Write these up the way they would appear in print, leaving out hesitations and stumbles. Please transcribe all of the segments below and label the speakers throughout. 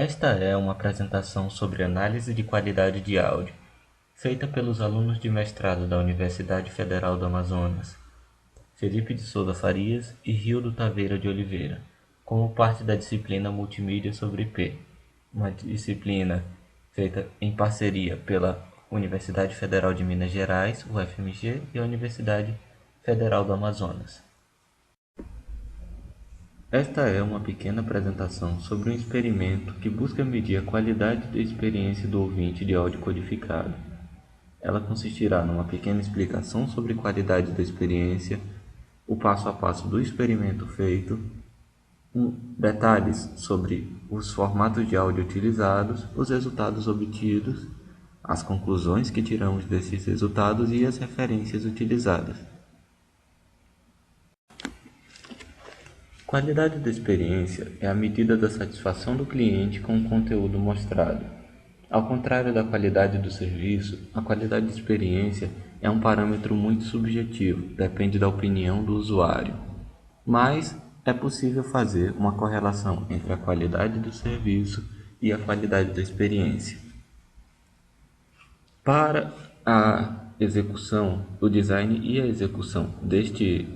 Speaker 1: Esta é uma apresentação sobre análise de qualidade de áudio, feita pelos alunos de mestrado da Universidade Federal do Amazonas, Felipe de Souza Farias e Rildo Taveira de Oliveira, como parte da disciplina Multimídia sobre IP, uma disciplina feita em parceria pela Universidade Federal de Minas Gerais, UFMG, e a Universidade Federal do Amazonas. Esta é uma pequena apresentação sobre um experimento que busca medir a qualidade da experiência do ouvinte de áudio codificado. Ela consistirá numa pequena explicação sobre a qualidade da experiência, o passo a passo do experimento feito, detalhes sobre os formatos de áudio utilizados, os resultados obtidos, as conclusões que tiramos desses resultados e as referências utilizadas. Qualidade da experiência é a medida da satisfação do cliente com o conteúdo mostrado. Ao contrário da qualidade do serviço, a qualidade de experiência é um parâmetro muito subjetivo, depende da opinião do usuário. Mas é possível fazer uma correlação entre a qualidade do serviço e a qualidade da experiência. Para a execução, o design e a execução deste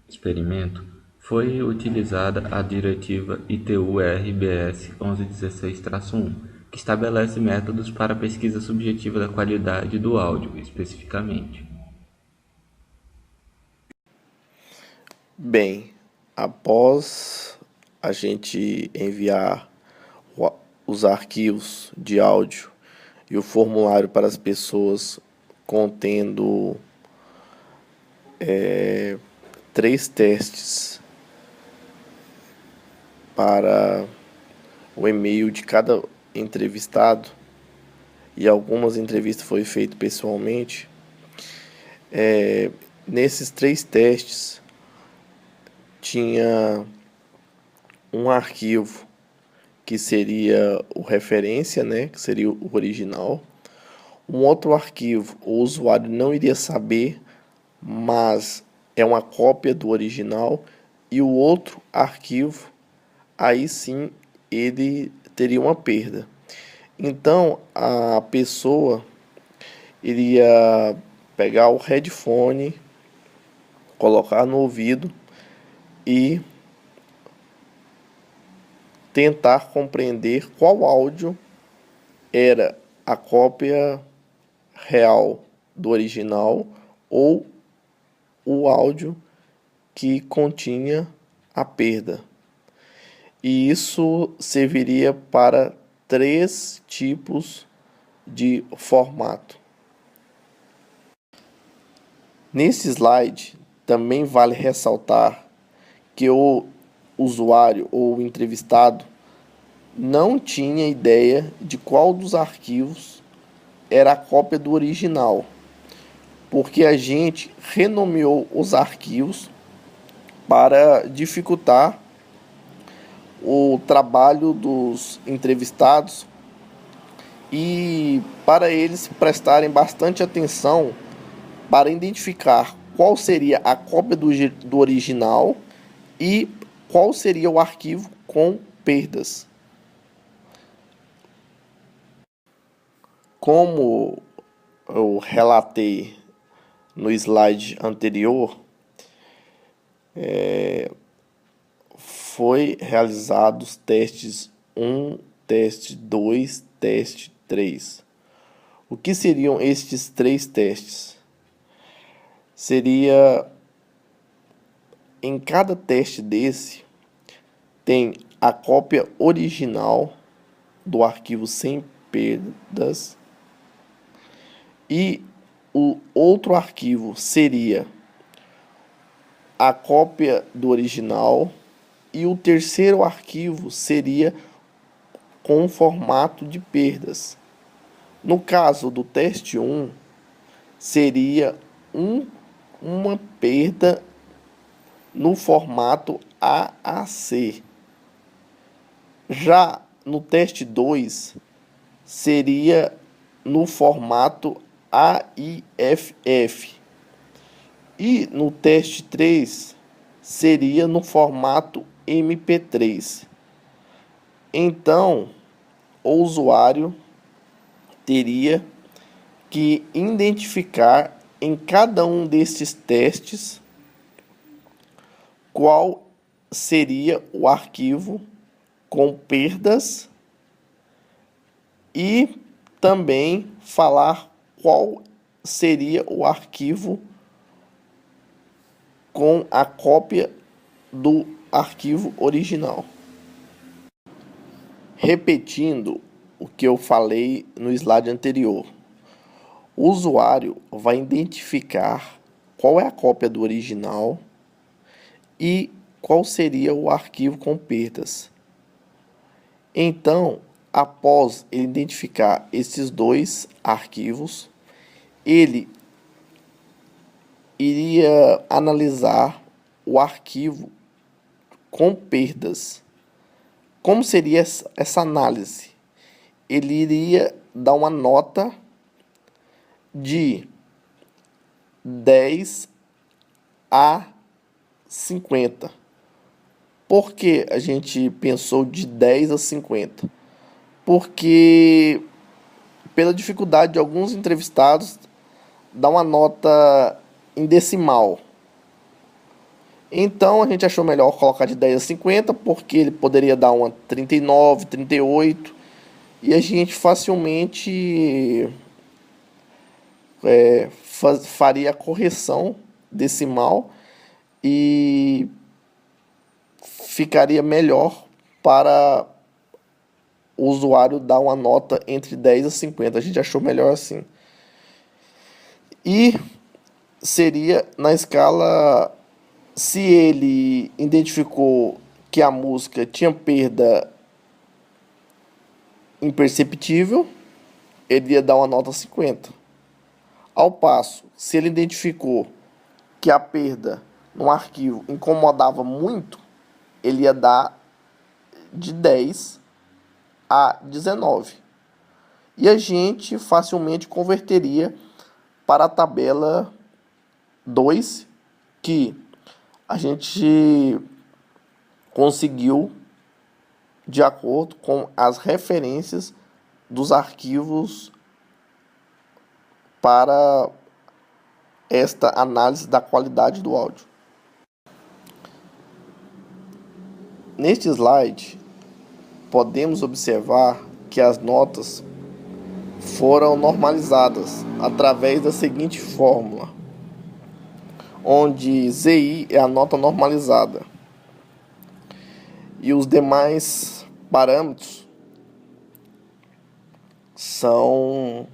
Speaker 1: experimento, foi utilizada a diretiva ITU-RBS 1116-1, que estabelece métodos para a pesquisa subjetiva da qualidade do áudio, especificamente.
Speaker 2: Bem, após a gente enviar os arquivos de áudio e o formulário para as pessoas contendo 3 testes para o e-mail de cada entrevistado, e algumas entrevistas foi feito pessoalmente. Nesses 3 testes tinha um arquivo que seria o referência, né, que seria o original. Um outro arquivo o usuário não iria saber, mas é uma cópia do original. E o outro arquivo, aí sim ele teria uma perda. Então a pessoa iria pegar o headphone, colocar no ouvido e tentar compreender qual áudio era a cópia real do original ou o áudio que continha a perda. E isso serviria para 3 tipos de formato. Nesse slide, também vale ressaltar que o usuário ou o entrevistado não tinha ideia de qual dos arquivos era a cópia do original, porque a gente renomeou os arquivos para dificultar o trabalho dos entrevistados e para eles prestarem bastante atenção para identificar qual seria a cópia do original e qual seria o arquivo com perdas. Como eu relatei no slide anterior, foi realizados testes 1, teste 2, teste 3. O que seriam estes 3 testes? Seria, em cada teste desse, tem a cópia original do arquivo sem perdas, e o outro arquivo seria a cópia do original, e o terceiro arquivo seria com formato de perdas. No caso do teste 1, seria uma perda no formato AAC. Já no teste 2, seria no formato AIFF. E no teste 3, seria no formato MP3. Então, o usuário teria que identificar em cada um desses testes qual seria o arquivo com perdas e também falar qual seria o arquivo com a cópia do arquivo original. Repetindo o que eu falei no slide anterior, o usuário vai identificar qual é a cópia do original e qual seria o arquivo com perdas. Então, após ele identificar esses dois arquivos, ele iria analisar o arquivo com perdas. Como seria essa análise? Ele iria dar uma nota de 10 a 50. Por que a gente pensou de 10 a 50? Porque, pela dificuldade de alguns entrevistados, dá uma nota em decimal. Então, a gente achou melhor colocar de 10 a 50, porque ele poderia dar uma 39, 38, e a gente facilmente faria a correção decimal e ficaria melhor para o usuário dar uma nota entre 10 a 50. A gente achou melhor assim. E seria na escala, se ele identificou que a música tinha perda imperceptível, ele ia dar uma nota 50. Ao passo, se ele identificou que a perda no arquivo incomodava muito, ele ia dar de 10 a 19. E a gente facilmente converteria para a tabela 2, que a gente conseguiu de acordo com as referências dos arquivos para esta análise da qualidade do áudio. Neste slide, podemos observar que as notas foram normalizadas através da seguinte fórmula, onde ZI é a nota normalizada e os demais parâmetros são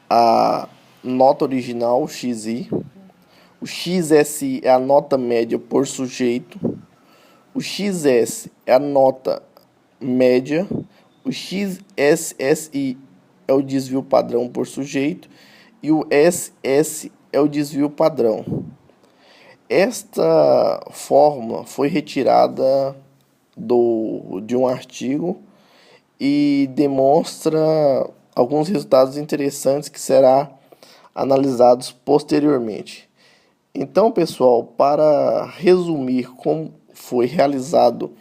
Speaker 2: a nota original, XI, o XSI é a nota média por sujeito, o XS é a nota média, o XSSI é o desvio padrão por sujeito e o SS é o desvio padrão. Esta fórmula foi retirada de um artigo e demonstra alguns resultados interessantes que serão analisados posteriormente. Então, pessoal, para resumir como foi realizado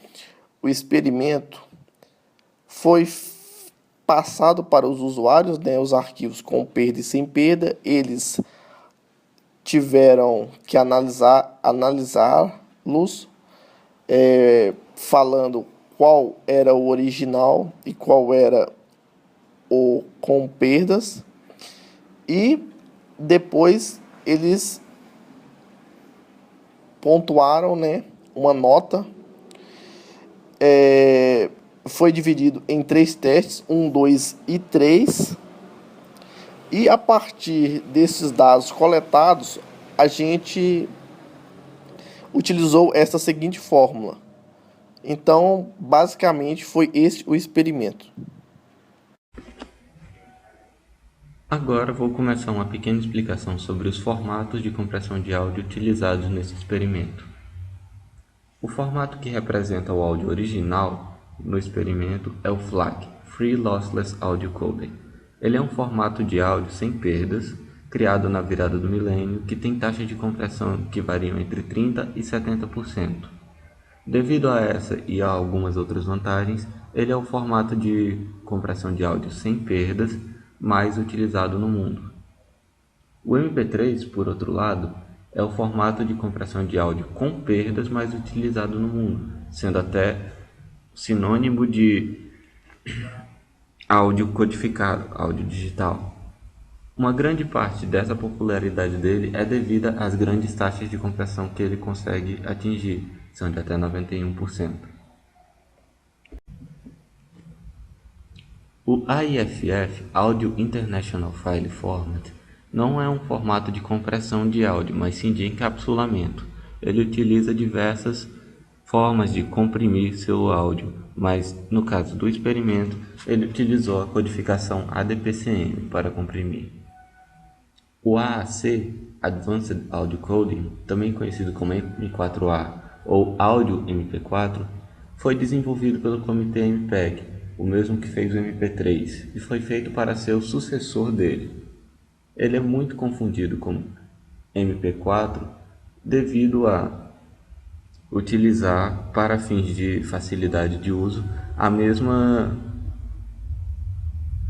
Speaker 2: o experimento, foi passado para os usuários, os arquivos com perda e sem perda. Eles tiveram que analisá-los, falando qual era o original e qual era o com perdas, e depois eles pontuaram, uma nota. Foi dividido em 3 testes, 1, 2 e 3. E a partir desses dados coletados, a gente utilizou essa seguinte fórmula. Então, basicamente, foi esse o experimento.
Speaker 1: Agora vou começar uma pequena explicação sobre os formatos de compressão de áudio utilizados nesse experimento. O formato que representa o áudio original no experimento é o FLAC, Free Lossless Audio Codec. Ele é um formato de áudio sem perdas, criado na virada do milênio, que tem taxas de compressão que variam entre 30% e 70%. Devido a essa e a algumas outras vantagens, ele é o formato de compressão de áudio sem perdas mais utilizado no mundo. O MP3, por outro lado, é o formato de compressão de áudio com perdas mais utilizado no mundo, sendo até sinônimo de áudio codificado, áudio digital. Uma grande parte dessa popularidade dele é devida às grandes taxas de compressão que ele consegue atingir, são de até 91%. O AIFF, Audio International File Format, não é um formato de compressão de áudio, mas sim de encapsulamento. Ele utiliza diversas formas de comprimir seu áudio, mas no caso do experimento, ele utilizou a codificação ADPCM para comprimir. O AAC, Advanced Audio Coding, também conhecido como M4A ou Áudio MP4, foi desenvolvido pelo comitê MPEG, o mesmo que fez o MP3, e foi feito para ser o sucessor dele. Ele é muito confundido com MP4 devido a utilizar, para fins de facilidade de uso, a mesma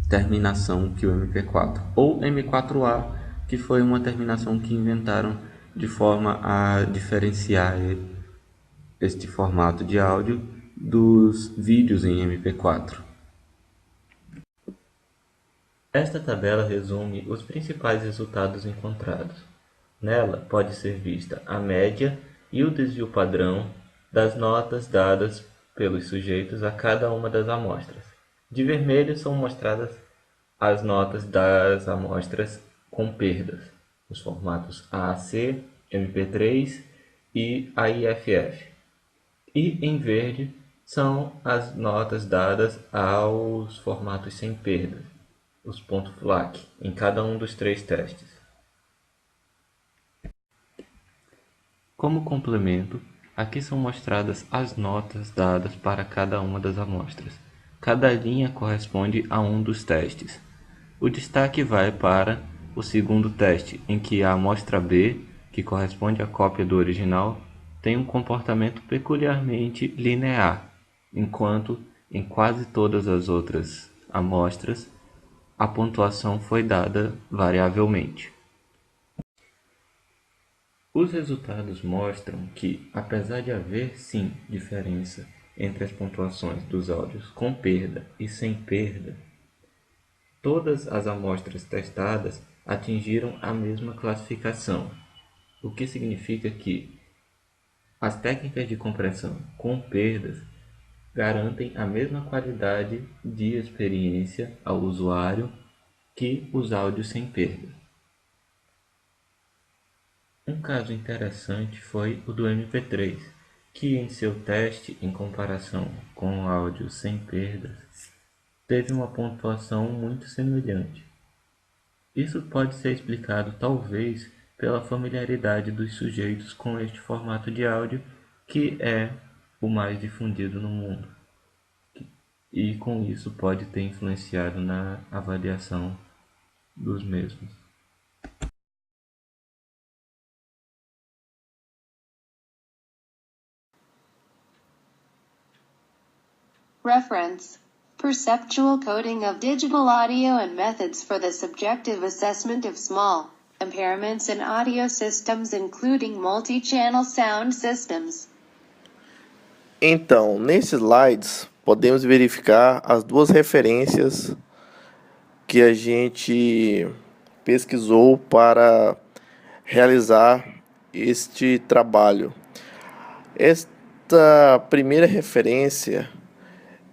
Speaker 1: terminação que o MP4, ou M4A, que foi uma terminação que inventaram de forma a diferenciar este formato de áudio dos vídeos em MP4. Esta tabela resume os principais resultados encontrados. Nela pode ser vista a média e o desvio padrão das notas dadas pelos sujeitos a cada uma das amostras. De vermelho são mostradas as notas das amostras com perdas, os formatos AAC, MP3 e AIFF. E em verde são as notas dadas aos formatos sem perdas, os pontos FLAC, em cada um dos 3 testes. Como complemento, aqui são mostradas as notas dadas para cada uma das amostras. Cada linha corresponde a um dos testes. O destaque vai para o segundo teste, em que a amostra B, que corresponde à cópia do original, tem um comportamento peculiarmente linear, enquanto em quase todas as outras amostras a pontuação foi dada variavelmente. Os resultados mostram que, apesar de haver sim diferença entre as pontuações dos áudios com perda e sem perda, todas as amostras testadas atingiram a mesma classificação, o que significa que as técnicas de compressão com perdas garantem a mesma qualidade de experiência ao usuário que os áudios sem perda. Um caso interessante foi o do MP3, que em seu teste em comparação com o áudio sem perdas, teve uma pontuação muito semelhante. Isso pode ser explicado talvez pela familiaridade dos sujeitos com este formato de áudio, que é o mais difundido no mundo, e com isso pode ter influenciado na avaliação dos mesmos.
Speaker 3: Reference: Perceptual Coding of Digital Audio and Methods for the Subjective Assessment of Small Impairments in Audio Systems, including Multi-Channel Sound Systems.
Speaker 2: Então, nesses slides, podemos verificar as duas referências que a gente pesquisou para realizar este trabalho. Esta primeira referência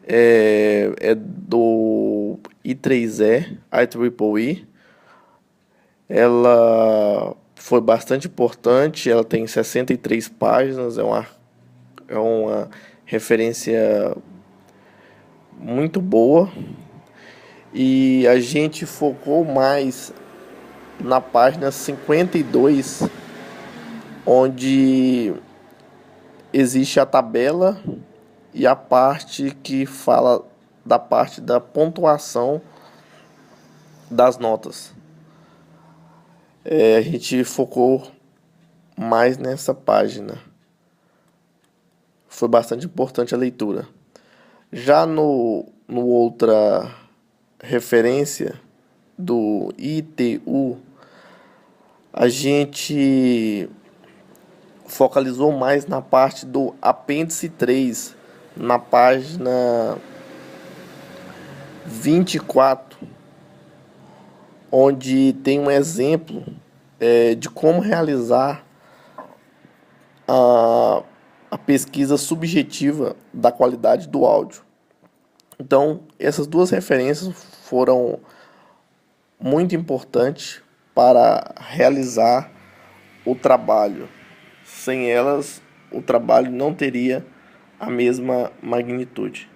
Speaker 2: é do I3E, IEEE. Ela foi bastante importante, ela tem 63 páginas, é uma referência muito boa, e a gente focou mais na página 52, onde existe a tabela e a parte que fala da parte da pontuação das notas. A gente focou mais nessa página. foi bastante importante a leitura. Já no outra referência do ITU, a gente focalizou mais na parte do apêndice 3, na página 24, onde tem um exemplo de como realizar a pesquisa subjetiva da qualidade do áudio. Então, essas duas referências foram muito importantes para realizar o trabalho. Sem elas, o trabalho não teria a mesma magnitude.